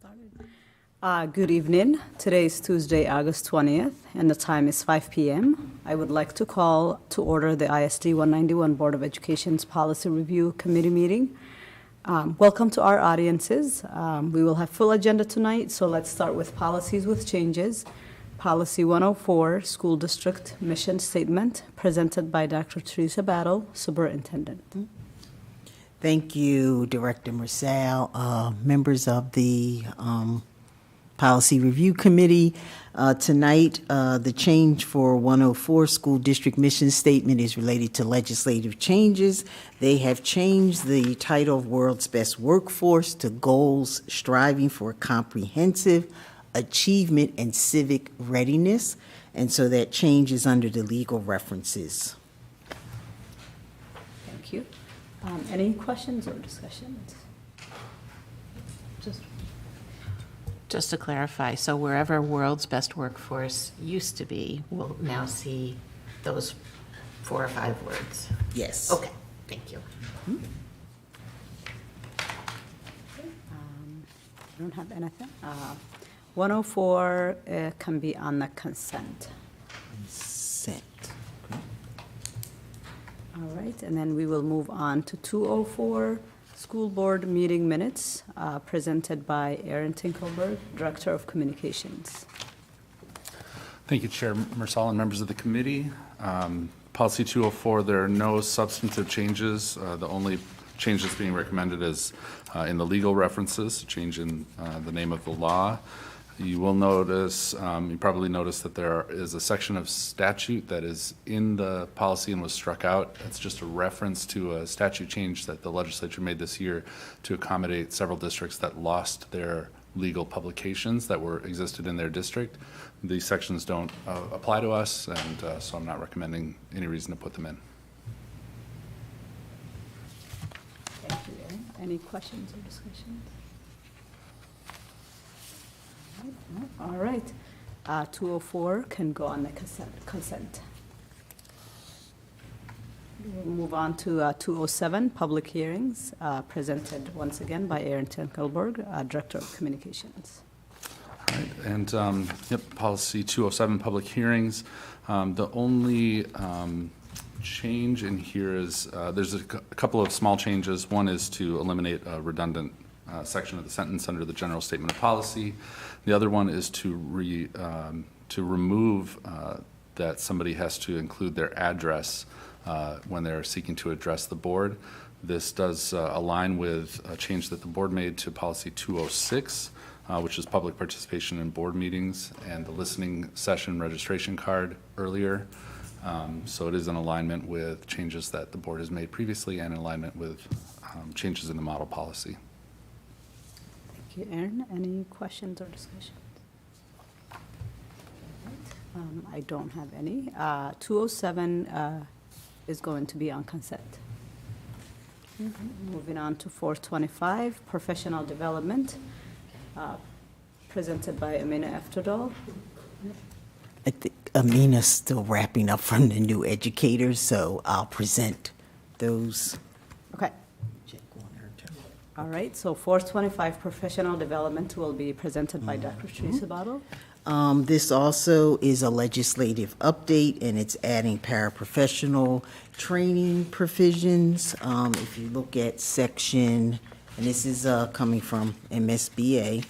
started. Good evening. Today is Tuesday, August 20th, and the time is 5 p.m. I would like to call to order the ISD 191 Board of Education's Policy Review Committee meeting. Welcome to our audiences. We will have full agenda tonight, so let's start with policies with changes. Policy 104, School District Mission Statement, presented by Dr. Teresa Battle, Superintendent. Thank you, Director Marcel, members of the Policy Review Committee. Tonight, the change for 104 School District Mission Statement is related to legislative changes. They have changed the title of World's Best Workforce to Goals Striving for Comprehensive Achievement and Civic Readiness, and so that change is under the legal references. Thank you. Any questions or discussions? Just to clarify, so wherever World's Best Workforce used to be, we'll now see those 4 or 5 words. Yes. Okay, thank you. I don't have anything. 104 can be on the consent. Consent. All right, and then we will move on to 204, School Board Meeting Minutes, presented by Aaron Tinkelberg, Director of Communications. Thank you, Chair Marcel and members of the committee. Policy 204, there are no substantive changes. The only change that's being recommended is in the legal references, change in the name of the law. You will notice, you probably noticed that there is a section of statute that is in the policy and was struck out. It's just a reference to a statute change that the legislature made this year to accommodate several districts that lost their legal publications that existed in their district. These sections don't apply to us, and so I'm not recommending any reason to put them in. Thank you, Aaron. Any questions or discussions? All right. 204 can go on the consent. We'll move on to 207, public hearings, presented once again by Aaron Tinkelberg, Director of Communications. All right, and policy 207, public hearings. The only change in here is there's a couple of small changes. One is to eliminate a redundant section of the sentence under the general statement of policy. The other one is to remove that somebody has to include their address when they're seeking to address the board. This does align with a change that the board made to policy 206, which is public participation in board meetings, and the listening session registration card earlier. So it is in alignment with changes that the board has made previously and in alignment with changes in the model policy. Thank you, Aaron. Any questions or discussions? I don't have any. 207 is going to be on consent. Moving on to 425, professional development, presented by Amina Efterdal. I think Amina's still wrapping up from the new educators, so I'll present those. Okay. All right, so 425, professional development will be presented by Dr. Teresa Battle. This also is a legislative update, and it's adding paraprofessional training provisions. If you look at section, and this is coming from MSBA,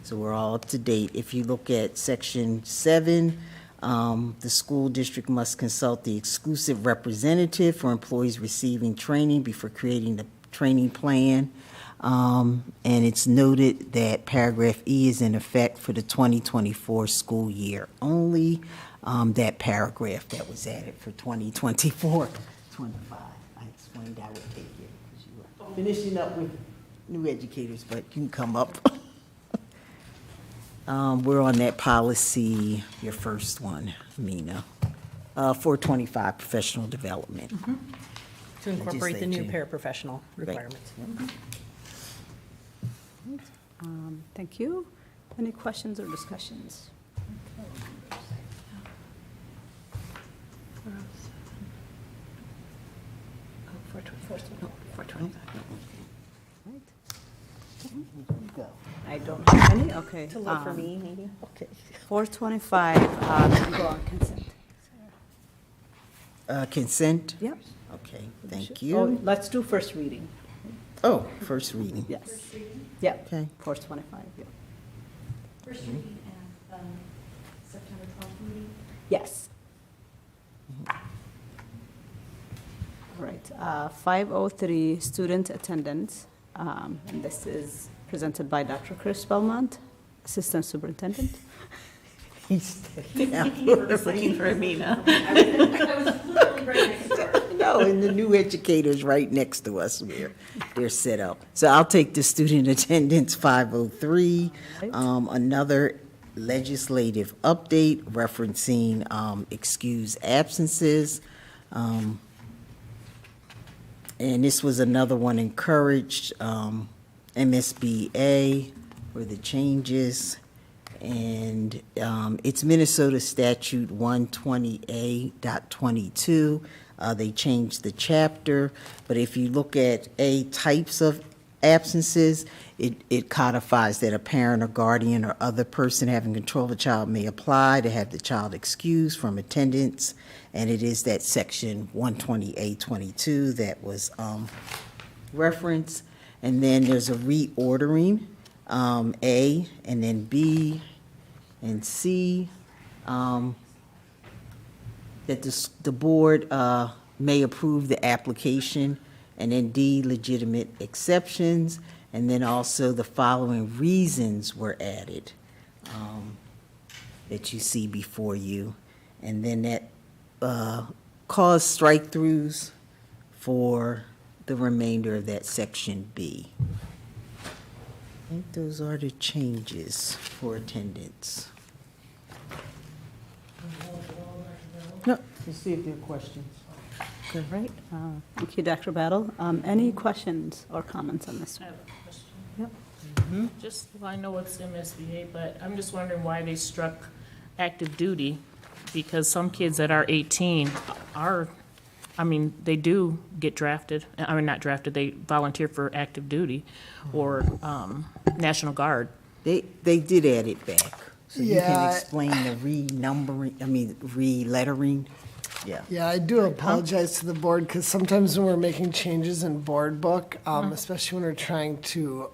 so we're all up to date. If you look at section 7, the school district must consult the exclusive representative for employees receiving training before creating the training plan. And it's noted that paragraph E is in effect for the 2024 school year only. That paragraph that was added for 2024, 25. I explained I would take it because you were finishing up with new educators, but you can come up. We're on that policy, your first one, Mina. 425, professional development. To incorporate the new paraprofessional requirements. Right. Thank you. Any questions or discussions? I don't have any, okay. To look for me, maybe? Okay. 425, go on consent. Consent? Yep. Okay, thank Oh, you. let's do first reading. Oh, first reading. Yes. Yep. Okay. 425, yeah. First reading and September 12th meeting? Yes. All right, 503, student attendance. And this is presented by Dr. Chris Belmont, Assistant Superintendent. Looking for Amina. No, and the new educators right next to us where they're set up. So I'll take the student attendance 503. Another legislative update referencing excused absences. And this was another one encouraged, MSBA were the changes. And it's Minnesota Statute 120A.22. They changed the chapter, but if you look at A, types of absences, it codifies that a parent or guardian or other person having control of a child may apply to have the child excused from attendance, and it is that section 120A.22 that was referenced. And then there's a reordering, A, and then B, and C, that the board may approve the application, and then D, legitimate exceptions, and then also the following reasons were added that you see before you. And then that caused strike-throughs for the remainder of that section B. I think those are the changes for attendance. No, let's see if there are questions. All right, thank you, Dr. Battle. Any questions or comments on this I one? have a question. Yep. Just, well, I know it's MSBA, but I'm just wondering why they struck active duty, because some kids that are 18 are, I mean, they do get drafted, I mean, not drafted, they volunteer for active duty or National Guard. They did add it back. So you can Yeah. explain the re-lettering? Yeah. Yeah, I do apologize to the board, because sometimes when we're making changes in board book, especially when we're trying to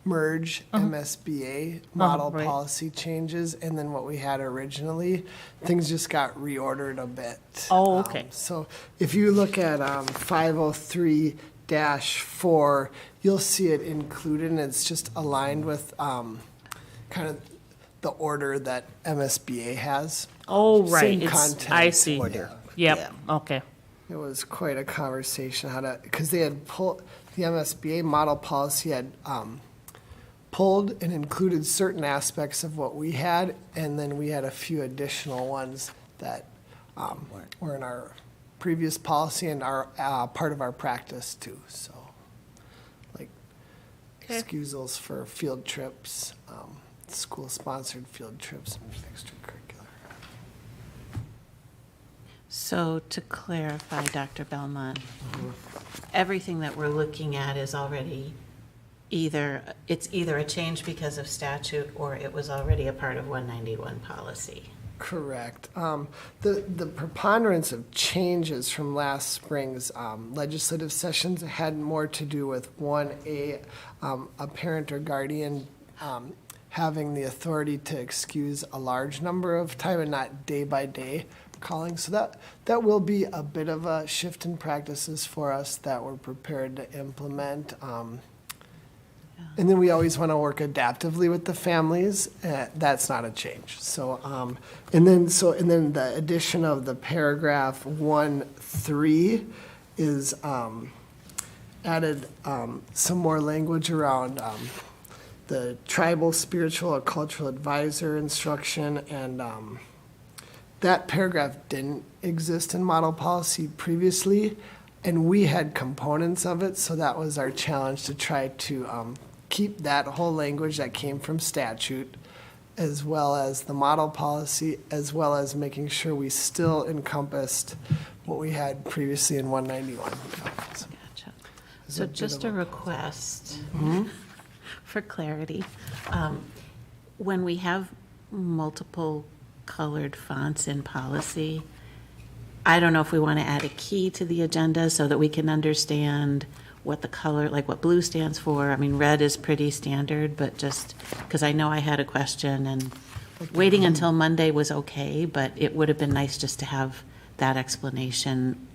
merge MSBA model right. policy changes, and then what we had originally, things just got reordered a bit. Oh, okay. So if you look at 503-4, you'll see it included, and it's just aligned with kind of the order that MSBA has. Oh, right. Same It's, content. I see. Order. Yep, okay. It was quite a conversation how to, because they had pulled, the MSBA model policy had pulled and included certain aspects of what we had, and then we had a few additional ones that were in our previous policy and are part of our practice too, so. Like Okay. excusals for field trips, school-sponsored field trips and extracurricular. So to clarify, Dr. Belmont, everything that we're looking at is already it's either a change because of statute or it was already a part of 191 policy. Correct. The preponderance of changes from last spring's legislative sessions had more to do with, one, a parent or guardian having the authority to excuse a large number of time and not day-by-day calling. So that will be a bit of a shift in practices for us that we're prepared to implement. And then we always want to work adaptively with the families. That's not a change. So, and then the addition of the paragraph 1.3 is added some more language around the tribal, spiritual, or cultural advisor instruction, and that paragraph didn't exist in model policy previously, and we had components of it, so that was our challenge to try to keep that whole language that came from statute, as well as the model policy, as well as making sure we still encompassed what we had previously in 191. Gotcha. So bit just of a a- request. for clarity, when we have multiple colored fonts in policy, I don't know if we want to add a key to the agenda so that we can understand what the color, like what blue stands for. I mean, red is pretty standard, but just, because I know I had a question, and waiting until Monday was okay, but it would have been nice just to have that explanation.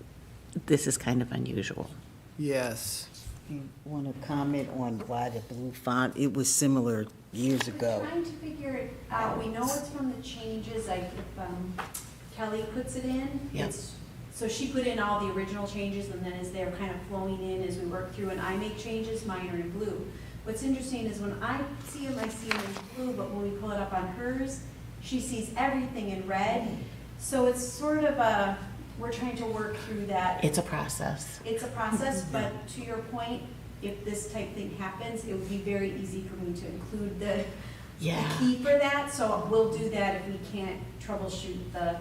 This is kind of unusual. Yes. You want to comment on why the blue font? It was similar years ago. We're trying to figure it out. We know it's from the changes, like if Kelly puts it in, Yep. it's, so she put in all the original changes, and then as they're kind of flowing in as we work through, and I make changes, mine are in blue. What's interesting is when I see them in blue, but when we pull it up on hers, she sees everything in red. So it's sort of a, we're trying to work through that. It's a process. It's a process, but to your point, if this type thing happens, it would be very easy for me to include the Yeah. key for that, so we'll do that if we can't troubleshoot the,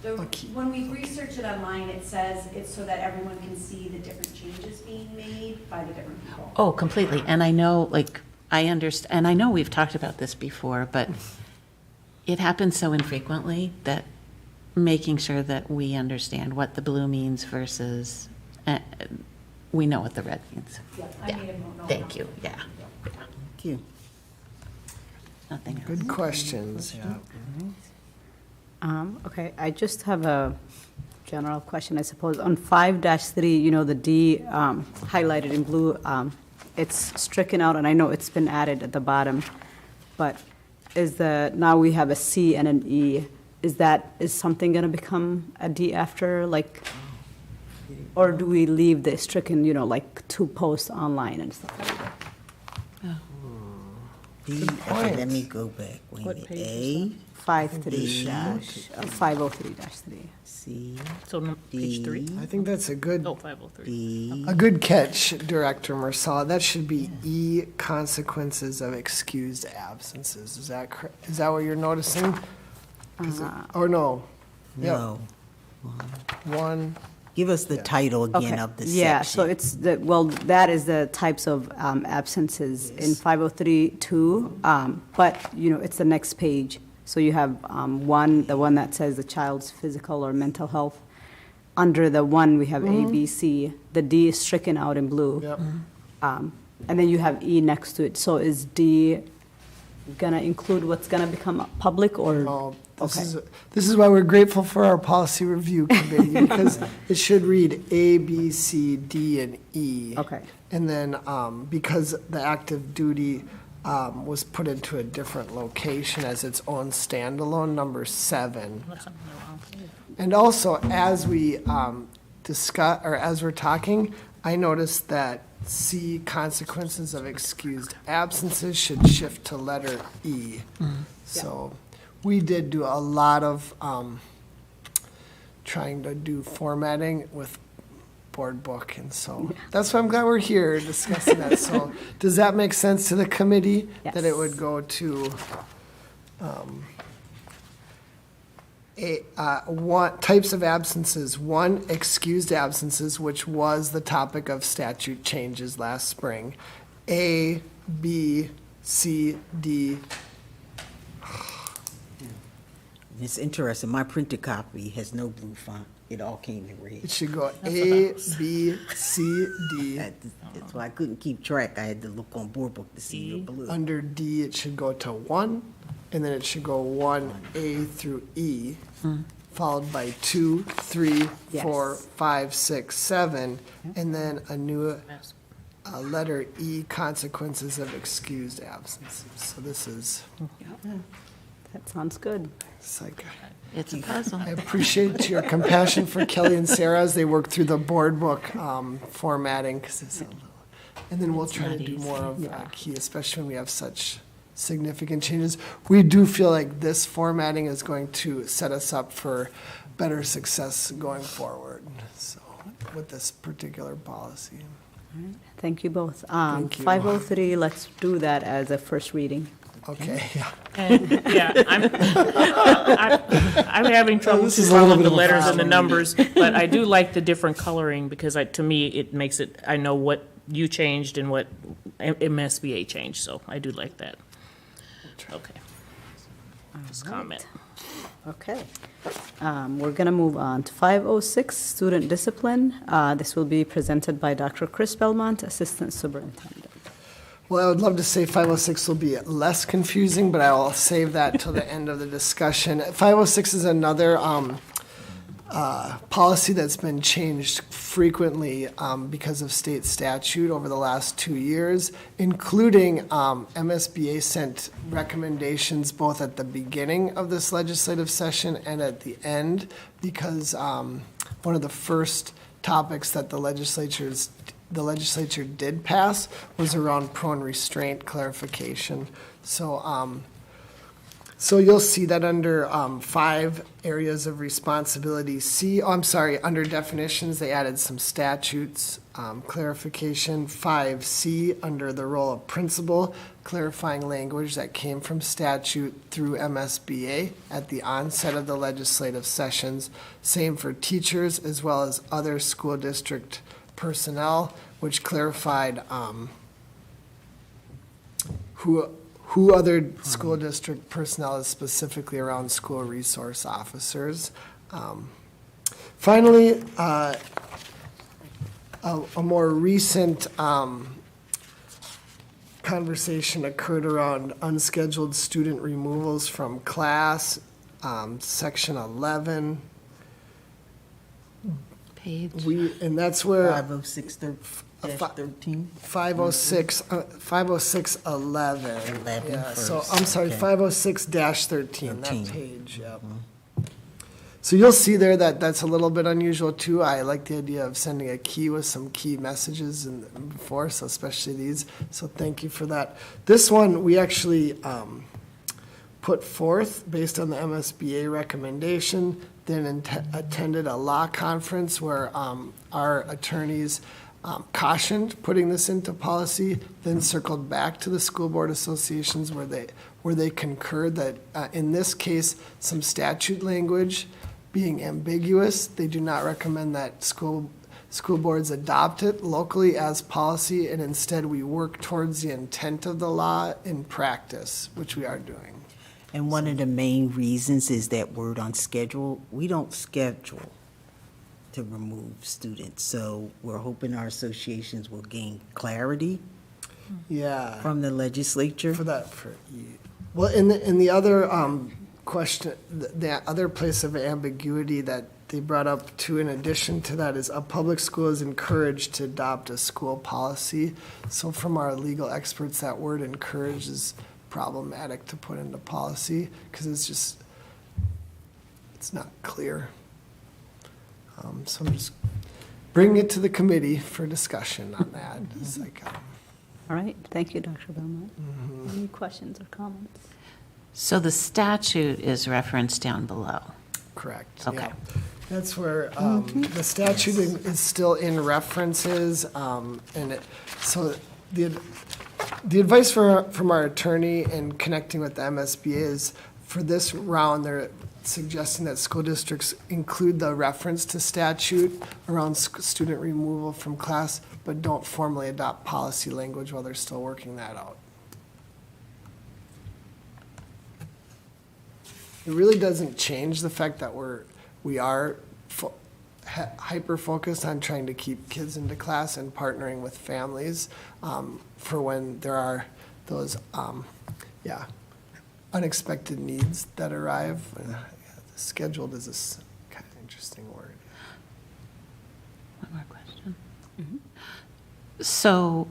Okay. when we research it online, it says it's so that everyone can see the different changes being made by the different people. Oh, completely. And I know, like, I understand, and I know we've talked about this before, but it happens so infrequently that making sure that we understand what the blue means versus, we know what the red means. Yeah, I made a note. Thank you, yeah. Thank you. Nothing else. Good questions, yeah. Okay, I just have a general question, I suppose. On 5-3, you know, the D highlighted in blue, it's stricken out, and I know it's been added at the bottom, but now we have a C and an E. Is something going to become a D after, like, or do we leave the stricken, you know, like to post online and stuff like that? Okay, let me go back. Wait a What minute. page A, 503-3. C, So page 3? D, I think that's a good, Oh, 503. D. a good catch, Director Marsala. That should be E, consequences of excused absences. Is that is that what you're noticing? Or no? Yep. No. One, Give us the Yeah. title again Okay, of the section. yeah, so it's that is the types of absences in 503-2, but, you know, it's the next page. So you have the one that says the child's physical or mental health. Under the one, we have A, B, C. The D is stricken out in blue. yep. And then you have E next to it. So is D gonna include what's gonna become public, or? No, Okay. this is why we're grateful for our policy review committee, because it should read A, B, C, D, and E. Okay. And then, because the active duty was put into a different location as its own standalone, number 7. And also, as we discuss, or as we're talking, I noticed that C, consequences of excused absences, should shift to letter E. So we did do a lot of trying to do formatting with board book, and so that's why I'm glad we're here discussing that. So does that make sense to the committee? That it would go to types of absences. 1, excused absences, which was the topic of statute changes last spring. A, B, C, D. It's interesting, my printed copy has no blue font. It all came in red. It should go A, B, C, D. That's why I couldn't keep track. I had to look on board book to see the blue. Under D, it should go to 1, and then it should go 1A through E, followed by 2, 3, 4, 5, 6, 7, and then a new letter E, consequences of excused absences. So this is, That sounds good. it's like, It's a puzzle. I appreciate your compassion for Kelly and Sarah as they work through the board book formatting, 'cause it's a little, and then we'll try to not do easy. more of key, especially when we have such significant changes. We do feel like this formatting is going to set us up for better success going forward, so, with this particular policy. Thank you both. Thank you. 503, let's do that as a first reading. Okay, yeah. And, yeah, I'm having trouble This is a little following bit the of a letters and the problem. numbers, but I do like the different coloring, because to me, it makes it, I know what you changed and what MSBA change, so I do like that. Okay. Just comment. Okay. We're going to move on to 506, student discipline. This will be presented by Dr. Chris Belmont, Assistant Superintendent. Well, I would love to say 506 will be less confusing, but I will save that till the end of the discussion. 506 is another policy that's been changed frequently because of state statute over the last 2 years, including MSBA sent recommendations both at the beginning of this legislative session and at the end, because one of the first topics that the legislature did pass was around prone restraint clarification. So you'll see that under 5 areas of responsibility. Under definitions, they added some statutes, clarification. 5C, under the role of principal, clarifying language that came from statute through MSBA at the onset of the legislative sessions. Same for teachers as well as other school district personnel, which clarified who other school district personnel is specifically around school resource officers. Finally, a more recent conversation occurred around unscheduled student removals from class, section 11. Page. And that's where 506-13? 506-11. 11 Yeah, so, first, I'm sorry, okay. 506-13, that 13. page, yep. So you'll see there that that's a little bit unusual too. I like the idea of sending a key with some key messages before, so especially these. So thank you for that. This one, we actually put forth based on the MSBA recommendation, then attended a law conference where our attorneys cautioned putting this into policy, then circled back to the school board associations where they concurred that in this case, some statute language being ambiguous, they do not recommend that school boards adopt it locally as policy, and instead we work towards the intent of the law in practice, which we are doing. And one of the main reasons is that word on schedule. We don't schedule to remove students, so we're hoping our associations will gain clarity Yeah. from the legislature. Well, in the other question, the other place of ambiguity that they brought up too, in addition to that, is a public school is encouraged to adopt a school policy. So from our legal experts, that word encourage is problematic to put into policy because it's not clear. So I'm just bringing it to the committee for discussion on that. It's like, All right, thank you, Dr. Belmont. Any questions or comments? So the statute is referenced down below. correct. Okay. Yeah. That's where the statute is still in references, so the advice from our attorney in connecting with the MSBA is, for this round, they're suggesting that school districts include the reference to statute around student removal from class, but don't formally adopt policy language while they're still working that out. It really doesn't change the fact that we are hyper-focused on trying to keep kids into class and partnering with families for when there are those, unexpected needs that arrive. Scheduled is a kind of interesting word. One more question. So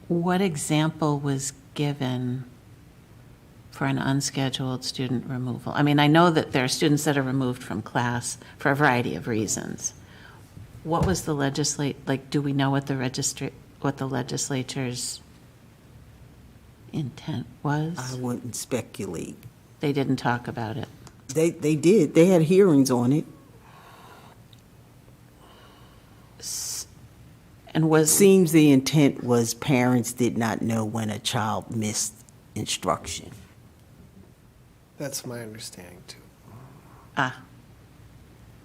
what example was given for an unscheduled student removal? I mean, I know that there are students that are removed from class for a variety of reasons. What was the do we know what the legislature's intent was? I wouldn't speculate. They didn't talk about it. They did. They had hearings on it. And was, Seems the intent was parents did not know when a child missed instruction. That's my understanding, too.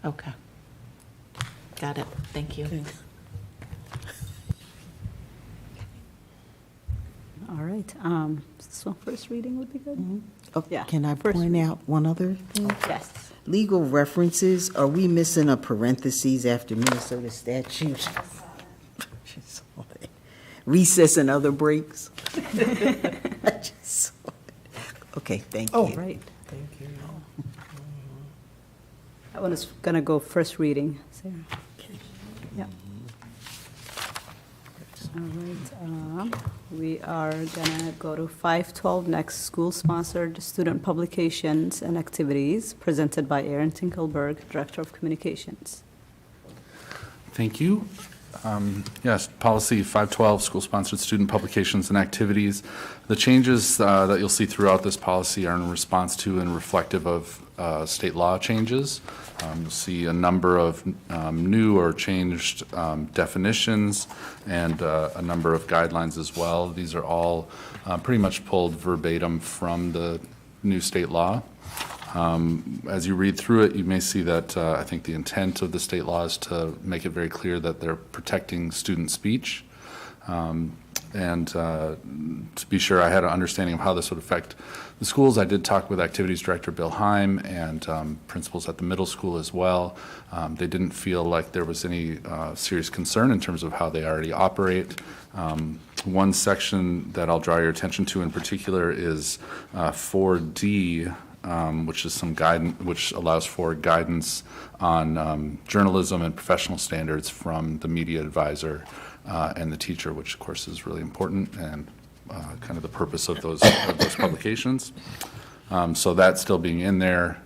okay. Got it. Thank you. All right, so first reading would be good? Oh, Yeah, can I first point out one other thing? Yes. Legal references, are we missing a parentheses after Minnesota statute? Recess and other breaks? I just saw it. Okay, thank you. All right. Thank you. That one is going to go first reading, Sarah. Yeah. All right, we are going to go to 512 next, school-sponsored student publications and activities, presented by Aaron Tinkelberg, Director of Communications. Thank you. Yes, policy 512, school-sponsored student publications and activities. The changes that you'll see throughout this policy are in response to and reflective of state law changes. You'll see a number of new or changed definitions and a number of guidelines as well. These are all pretty much pulled verbatim from the new state law. As you read through it, you may see that I think the intent of the state law is to make it very clear that they're protecting student speech. And to be sure I had an understanding of how this would affect the schools, I did talk with Activities Director Bill Heim and principals at the middle school as well. They didn't feel like there was any serious concern in terms of how they already operate. One section that I'll draw your attention to in particular is 4D, which is some guidance, which allows for guidance on journalism and professional standards from the media advisor and the teacher, which of course is really important and kind of the purpose of those publications. So that's still being in there.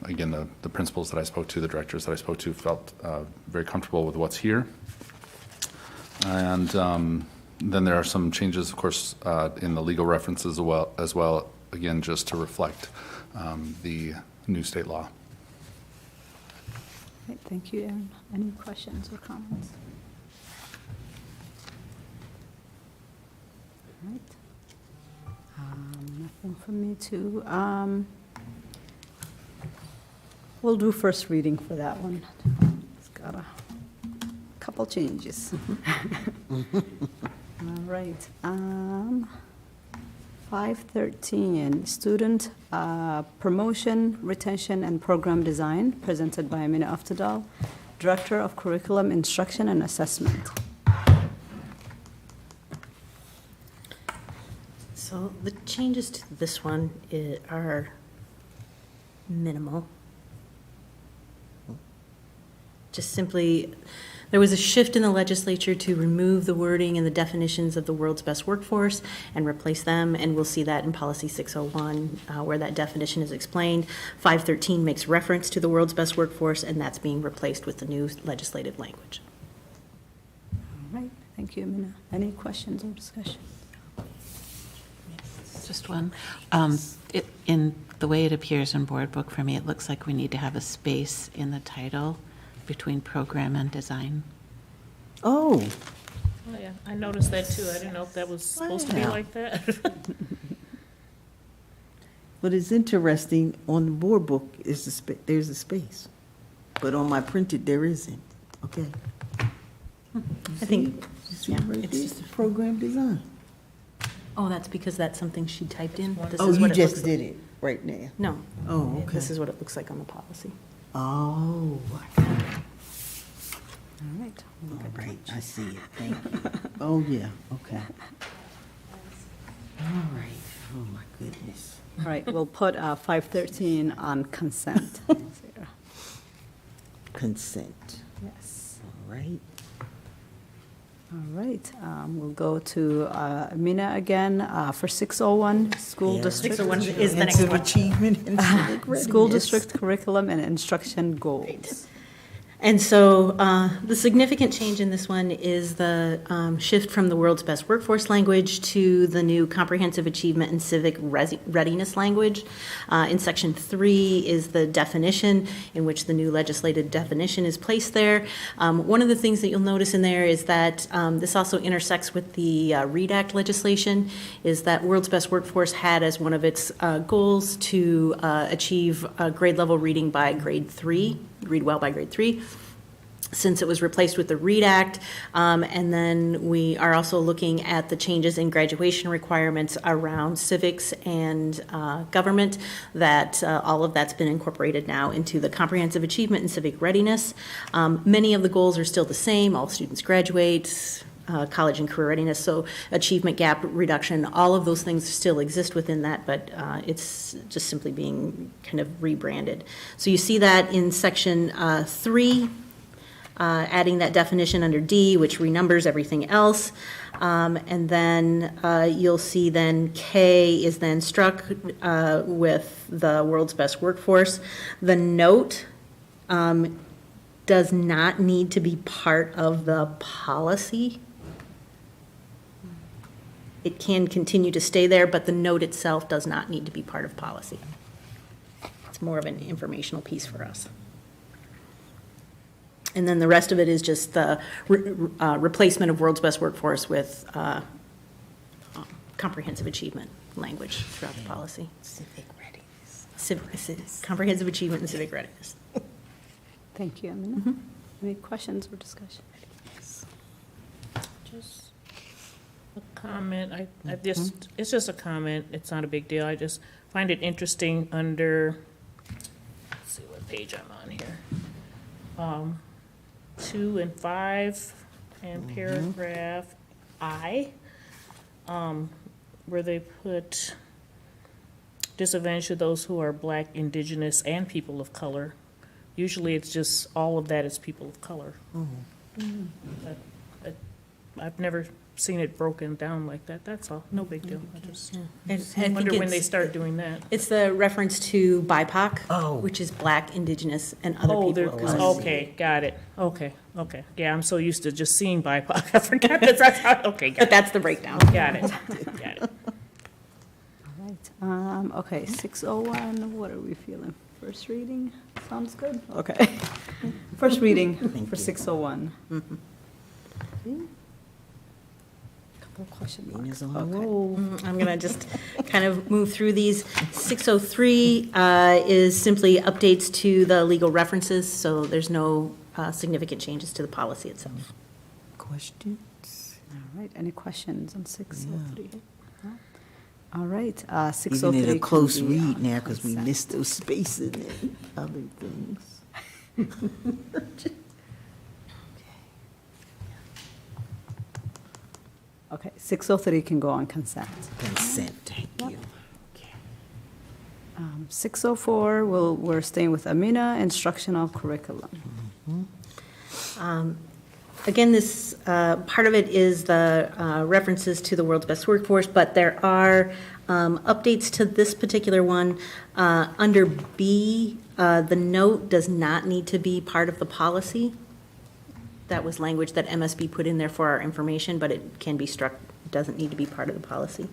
Again, the principals that I spoke to, the directors that I spoke to, felt very comfortable with what's here. And then there are some changes, of course, in the legal references as well, again, just to reflect the new state law. Right, thank you, Aaron. Any questions or comments? All right. Nothing for me to, we'll do first reading for that one. It's got a couple changes. All right. 513, student promotion, retention, and program design, presented by Amina Aftadal, Director of Curriculum Instruction and Assessment. So the changes to this one are minimal. Just simply, there was a shift in the legislature to remove the wording and the definitions of the world's best workforce and replace them, and we'll see that in Policy 601, where that definition is explained. 513 makes reference to the world's best workforce, and that's being replaced with the new legislative language. All right, thank you, Amina. Any questions or discussion? Just one. In the way it appears in board book, for me, it looks like we need to have a space in the title between program and design. Oh, Oh, yeah, I noticed that too. I didn't know if that was supposed to be Wow. like that. but it's interesting, on the board book, is there's a space. But on my printed, there isn't. Okay. I think, See yeah, right it's there? just, Program design. oh, that's because that's something she typed in? This Oh, is you what it just looks did it right now. No. Oh, okay. This is what it looks like on the policy. Oh, All right. all right, I see it, thank you. Oh, yeah, okay. All right, oh my goodness. All right, we'll put 513 on consent. Sarah. Consent, Yes. all right. All right, we'll go to Amina again for 601, school Yeah. district. 601 is the next Comprehensive one. achievement and civic School readiness. district curriculum and instruction goals. And so the significant change in this one is the shift from the world's best workforce language to the new comprehensive achievement and civic readiness language. In section 3 is the definition in which the new legislative definition is placed there. One of the things that you'll notice in there is that this also intersects with the READ Act legislation, is that world's best workforce had as one of its goals to achieve grade level reading by grade 3, read well by grade 3. since it was replaced with the READ Act. And then we are also looking at the changes in graduation requirements around civics and government, that all of that's been incorporated now into the comprehensive achievement and civic readiness. Many of the goals are still the same. All students graduate, college and career readiness, so achievement gap reduction, all of those things still exist within that, but it's just simply being kind of rebranded. So you see that in section 3, adding that definition under D, which renumbers everything else. And then you'll see then K is then struck with the world's best workforce. The note does not need to be part of the policy. It can continue to stay there, but the note itself does not need to be part of policy. It's more of an informational piece for us. And then the rest of it is just the replacement of world's best workforce with comprehensive achievement language throughout the policy. Civic readiness. Comprehensive achievement and civic readiness. Thank you, Amina. Any questions or discussion? Just a comment, it's just a comment, it's not a big deal, I just find it interesting under, let's see what page I'm on here. 2 and 5 and paragraph I, where they put disadvantage to those who are Black, Indigenous, and people of color. Usually it's just, all of that is people of color. I've never seen it broken down like that, that's all, no big deal. I just wonder when they start doing that. It's the reference to BIPOC, Oh. which is Black, Indigenous, and other Oh, people of there, color. okay, got it, okay. Yeah, I'm so used to just seeing BIPOC, I forgot that's how, okay, But that's the breakdown. got it. All right. Okay, 601, what are we feeling? First reading? Sounds good? Okay. First reading for 601. Couple of question marks. Mina's on a Okay. roll. I'm going to just kind of move through these. 603 is simply updates to the legal references, so there's no significant changes to the policy itself. Questions? All right, any questions on 603? No? All right, Even 603. in a can close be, read now, because we consent. missed those spaces and other things. Okay, 603 can go on consent. Consent, thank you. 604, we're staying with Amina, instructional curriculum. Again, this, part of it is the references to the world's best workforce, but there are updates to this particular one. Under B, the note does not need to be part of the policy. That was language that MSB put in there for our information, but it can be struck, it doesn't need to be part of the policy.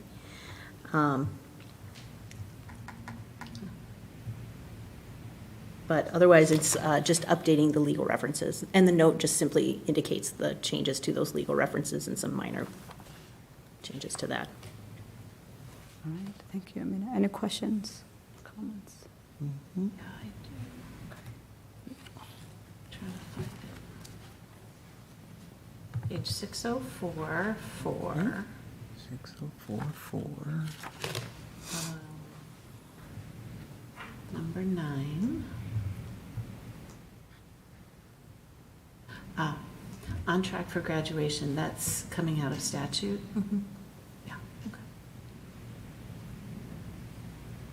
But otherwise, it's just updating the legal references. And the note just simply indicates the changes to those legal references and some minor changes to that. All right, thank you, Amina. Any questions, comments? Yeah, I do. Trying to find it. Page 604, 4. 6044. Number 9. On track for graduation, that's coming out of statute? Yeah, okay.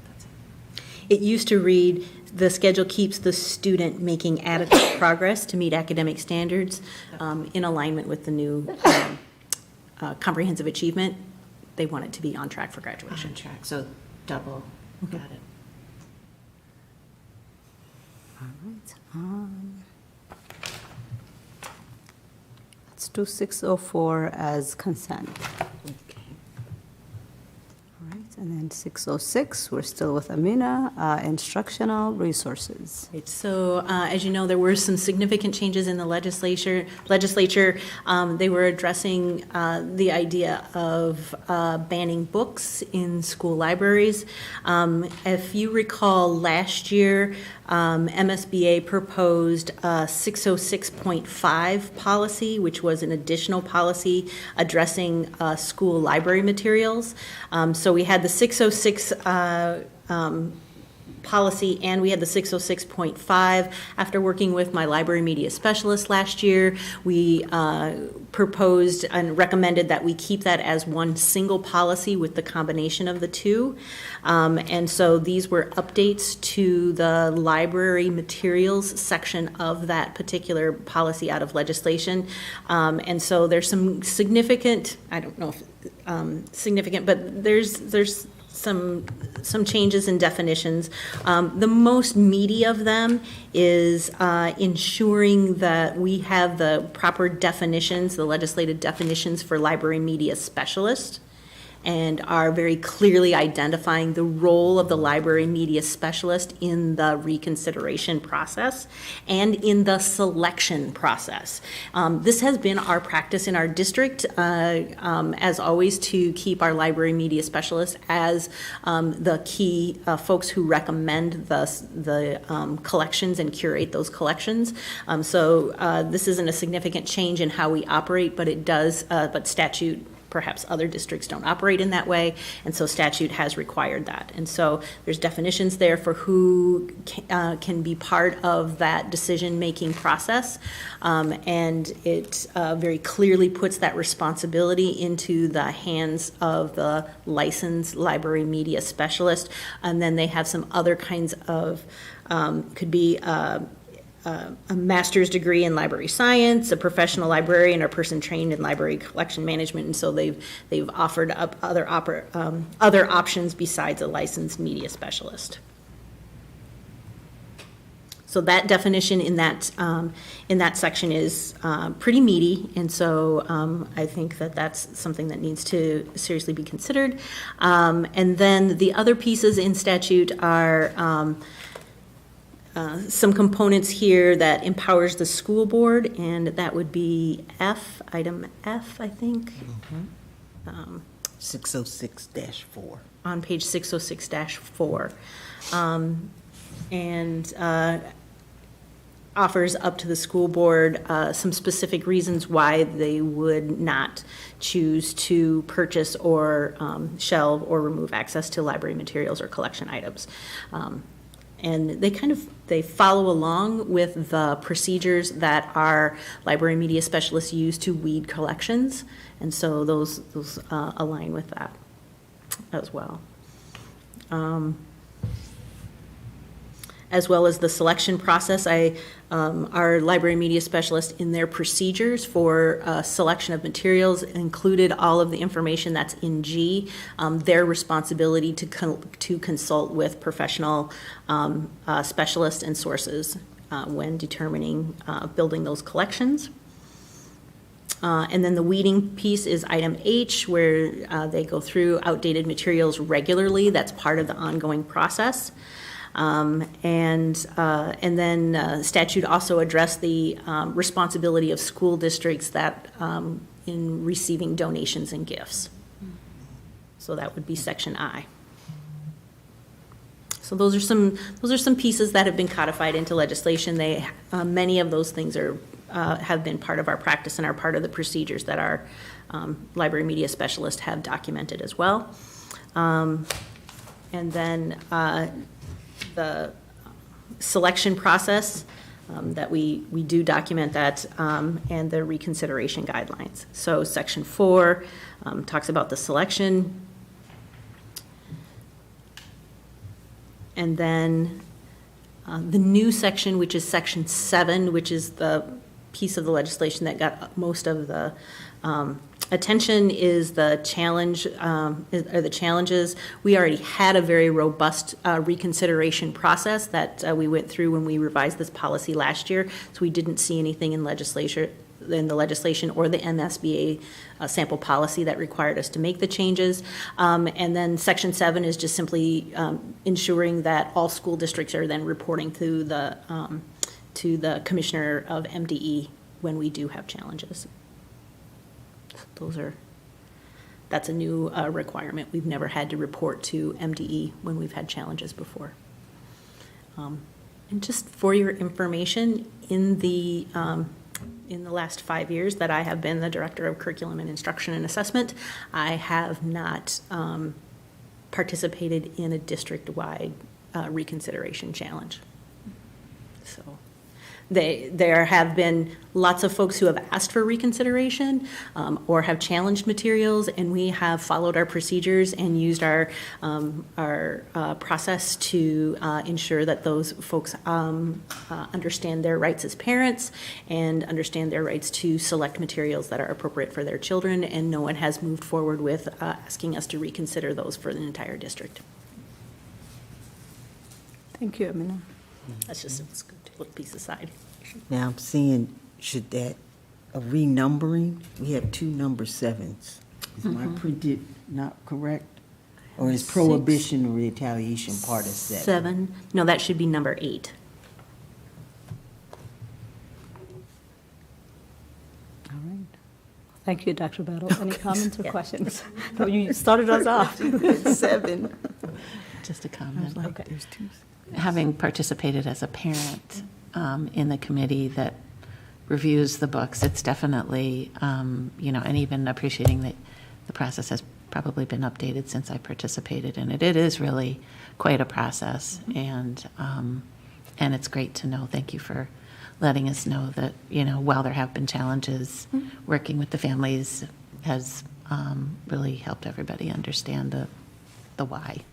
That's it. It used to read, the schedule keeps the student making adequate progress to meet academic standards in alignment with the new comprehensive achievement. They want it to be on track for graduation. On track, so double, got it. All right. Let's do 604 as consent. All right, and then 606, we're still with Amina, instructional resources. Right, so as you know, there were some significant changes in the legislature. They were addressing the idea of banning books in school libraries. If you recall, last year, MSBA proposed a 606.5 policy, which was an additional policy addressing school library materials. So we had the 606 policy, and we had the 606.5. After working with my library media specialist last year, we proposed and recommended that we keep that as one single policy with the combination of the two. And so these were updates to the library materials section of that particular policy out of legislation. And so there's some significant, I don't know if significant, but there's some changes in definitions. The most meaty of them is ensuring that we have the proper definitions, the legislative definitions for library media specialist, and are very clearly identifying the role of the library media specialist in the reconsideration process and in the selection process. This has been our practice in our district, as always, to keep our library media specialists as the key folks who recommend the collections and curate those collections. So this isn't a significant change in how we operate, but it does, but statute, perhaps other districts don't operate in that way, and so statute has required that. And so there's definitions there for who can be part of that decision-making process, and it very clearly puts that responsibility into the hands of the licensed library media specialist. And then they have some other kinds of, could be a master's degree in library science, a professional librarian, or person trained in library collection management, and so they've offered up other options besides a licensed media specialist. So that definition in that section is pretty meaty, and so I think that that's something that needs to seriously be considered. And then the other pieces in statute are some components here that empowers the school board, and that would be F, item F, I think. 606-4. On page 606-4. And offers up to the school board some specific reasons why they would not choose to purchase or shelve or remove access to library materials or collection items. And they follow along with the procedures that our library media specialists use to weed collections, and so those align with that as well. As well as the selection process, our library media specialist in their procedures for selection of materials included all of the information that's in G, their responsibility to consult with professional specialists and sources when determining building those collections. And then the weeding piece is item H, where they go through outdated materials regularly. That's part of the ongoing process. And then statute also addressed the responsibility of school districts that in receiving donations and gifts. So that would be section I. So those are some pieces that have been codified into legislation. They many of those things are have been part of our practice and are part of the procedures that our library media specialists have documented as well. And then the selection process, that we do document that, and the reconsideration guidelines. So section 4 talks about the selection. And then the new section, which is section 7, which is the piece of the legislation that got most of the attention, is the challenge, or the challenges. We already had a very robust reconsideration process that we went through when we revised this policy last year, so we didn't see anything in the legislation or the MSBA sample policy that required us to make the changes. And then section 7 is just simply ensuring that all school districts are then reporting to the commissioner of MDE when we do have challenges. That's a new requirement. We've never had to report to MDE when we've had challenges before. And just for your information, in the last 5 years that I have been the Director of Curriculum and Instruction and Assessment, I have not participated in a district-wide reconsideration challenge. So there have been lots of folks who have asked for reconsideration or have challenged materials, and we have followed our procedures and used our process to ensure that those folks understand their rights as parents and understand their rights to select materials that are appropriate for their children, and no one has moved forward with asking us to reconsider those for the entire district. Thank you, Amina. That's just a little piece aside. Now, I'm seeing, should that, a renumbering, we have 2 number 7s. Is my printed not correct? Or is prohibition or retaliation part of 7? 7, no, that should be number 8. All right. Thank you, Dr. Battle. Any comments or questions? No, you started us off. 7. Just a comment. Okay. There's 2. Having participated as a parent in the committee that reviews the books, it's definitely, and even appreciating that the process has probably been updated since I participated in it. It is really quite a process, and it's great to know. Thank you for letting us know that, while there have been challenges, working with the families has really helped everybody understand the why.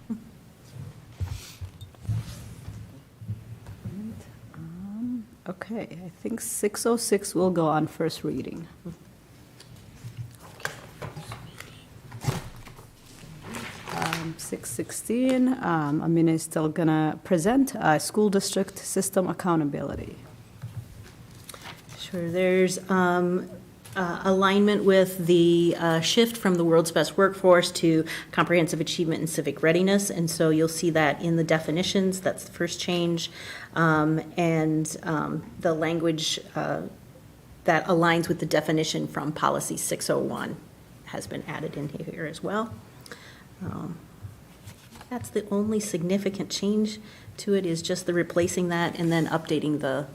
Okay, I think 606 will go on first reading. 616, Amina is still going to present school district system accountability. Sure, there's alignment with the shift from the world's best workforce to comprehensive achievement and civic readiness, and so you'll see that in the definitions. That's the first change, and the language that aligns with the definition from policy 601 has been added in here as well. That's the only significant change to it, is just the replacing that and then updating the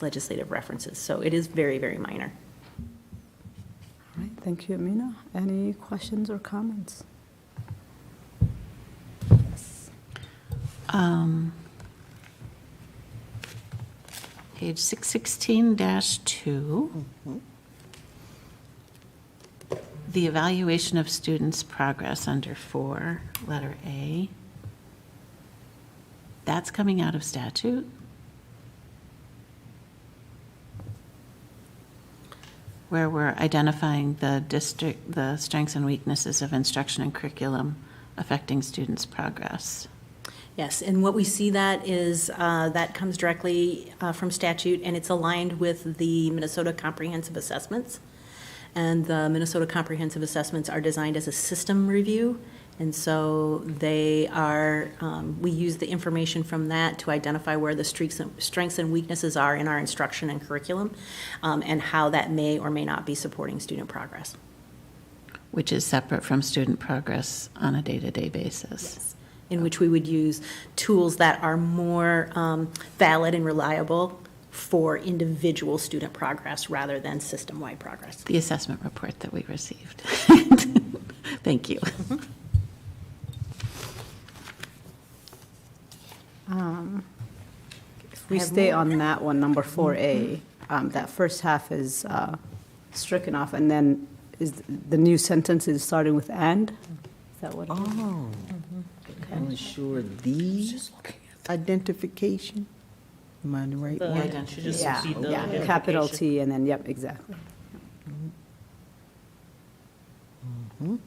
legislative references. So it is very, very minor. All right, thank you, Amina. Any questions or comments? Yes. Page 616-2. The evaluation of students' progress under 4, letter A. That's coming out of statute? Where we're identifying the strengths and weaknesses of instruction and curriculum affecting students' progress. Yes, and what we see that is that comes directly from statute, and it's aligned with the Minnesota Comprehensive Assessments. And the Minnesota Comprehensive Assessments are designed as a system review, and so they are, we use the information from that to identify where the strengths and weaknesses are in our instruction and curriculum, and how that may or may not be supporting student progress. Which is separate from student progress on a day-to-day basis. Yes. In which we would use tools that are more valid and reliable for individual student progress rather than system-wide progress. The assessment report that we received. Thank you. If we stay on that one, number 4A, that first half is stricken off, and then is the new sentence is starting with "and"? Is that what it is? Oh. I'm sure the identification. Am I in the right The one? ident- should just Yeah, be the yeah, capital identification. T, and then, yep, exactly. All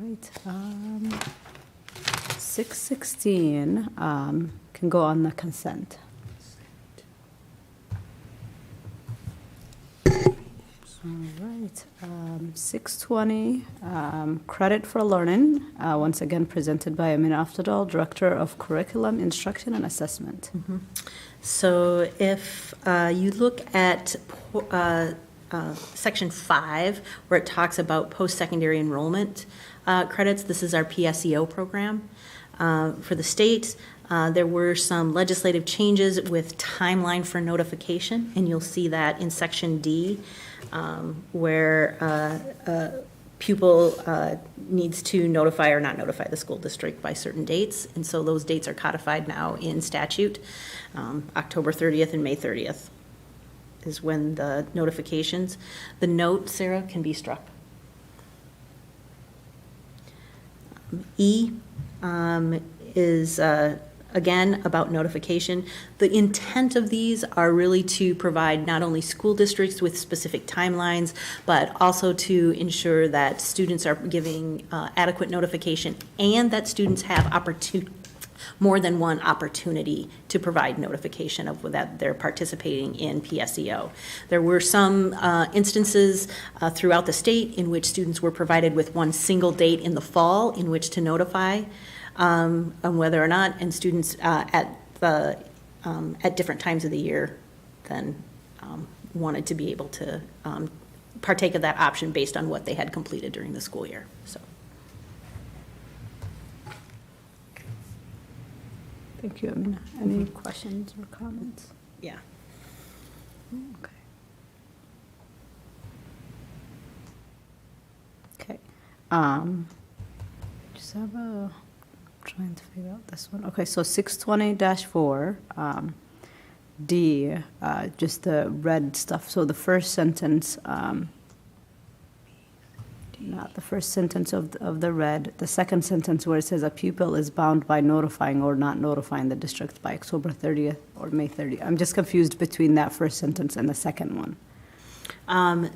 right. 616 can go on the consent. All right. 620, credit for learning, once again presented by Amina Aftadal, Director of Curriculum, Instruction, and Assessment. So if you look at Section 5, where it talks about post-secondary enrollment credits, this is our PSEO program for the state. There were some legislative changes with timeline for notification, and you'll see that in section D, where a pupil needs to notify or not notify the school district by certain dates. And so those dates are codified now in statute. October 30th and May 30th is when the notifications. The note, Sarah, can be struck. E is, again, about notification. The intent of these are really to provide not only school districts with specific timelines, but also to ensure that students are giving adequate notification and that students have more than one opportunity to provide notification of that they're participating in PSEO. There were some instances throughout the state in which students were provided with one single date in the fall in which to notify on whether or not, and students at different times of the year then wanted to be able to partake of that option based on what they had completed during the school year. So. Thank you, Amina. Any questions or comments? Yeah. Okay. Okay. Just have a, trying to figure out this one. Okay, so 620-4, D, just the red stuff. So the first sentence, not the first sentence of the red, the second sentence where it says a pupil is bound by notifying or not notifying the district by October 30th or May 30th. I'm just confused between that first sentence and the second one.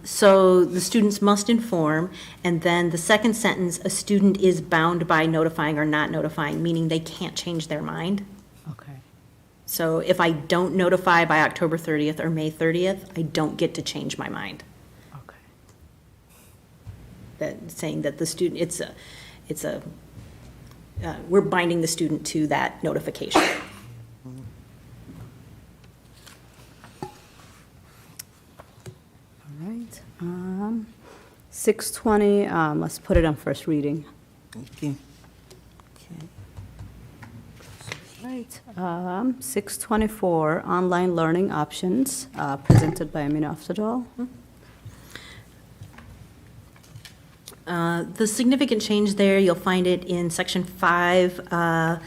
So the students must inform, and then the second sentence, a student is bound by notifying or not notifying, meaning they can't change their mind. Okay. So if I don't notify by October 30th or May 30th, I don't get to change my mind. Okay. That saying that the student, we're binding the student to that notification. All right. 620, let's put it on first reading. Thank you. Right. 624, online learning options, presented by Amina Afzadal. The significant change there, you'll find it in section 5B.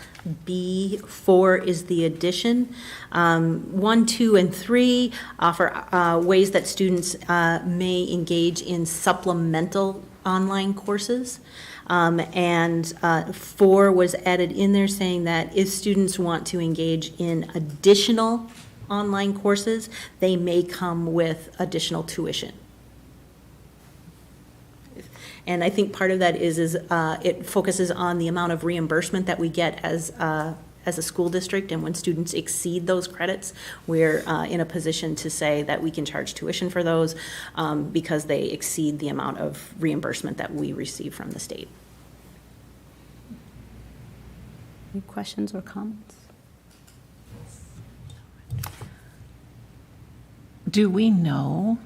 4 is the addition. 1, 2, and 3 offer ways that students may engage in supplemental online courses. And 4 was added in there saying that if students want to engage in additional online courses, they may come with additional tuition. And I think part of that is it focuses on the amount of reimbursement that we get as a school district, and when students exceed those credits, we're in a position to say that we can charge tuition for those because they exceed the amount of reimbursement that we receive from the state. Any questions or comments? Do we know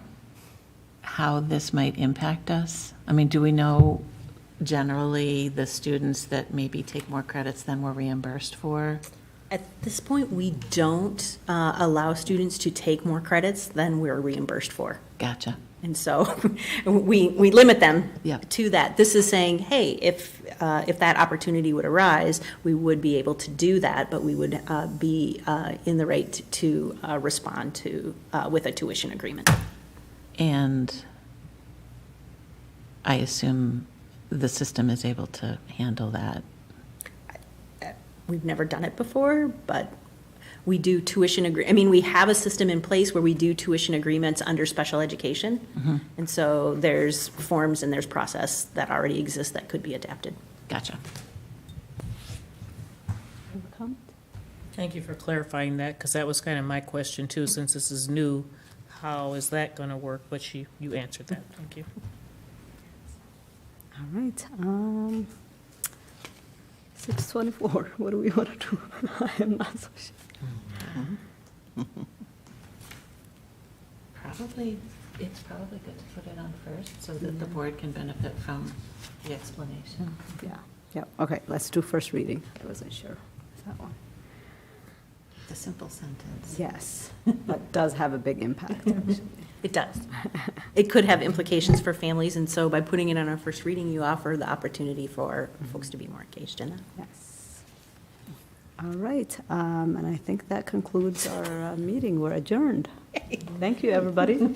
how this might impact us? I mean, do we know generally the students that maybe take more credits than we're reimbursed for? At this point, we don't allow students to take more credits than we're reimbursed for. Gotcha. And so we limit them Yep. to that. This is saying, hey, if that opportunity would arise, we would be able to do that, but we would be in the right to respond to with a tuition agreement. And I assume the system is able to handle that. We've never done it before, but we do we have a system in place where we do tuition agreements under special education. Mm-hmm. And so there's forms and there's process that already exists that could be adapted. Gotcha. Have a comment? Thank you for clarifying that, because that was kind of my question too, since this is new. How is that going to work? But you answered that. Thank you. All right. 624, what do we want to do? I am not so sure. It's probably good to put it on first so that the board can benefit from the explanation. Yeah, okay, let's do first reading. I wasn't sure. That one. The simple sentence. Yes, but does have a big impact, actually. It does. It could have implications for families, and so by putting it on our first reading, you offer the opportunity for folks to be more engaged in it. Yes. All right, and I think that concludes our meeting. We're adjourned. Thank you, everybody.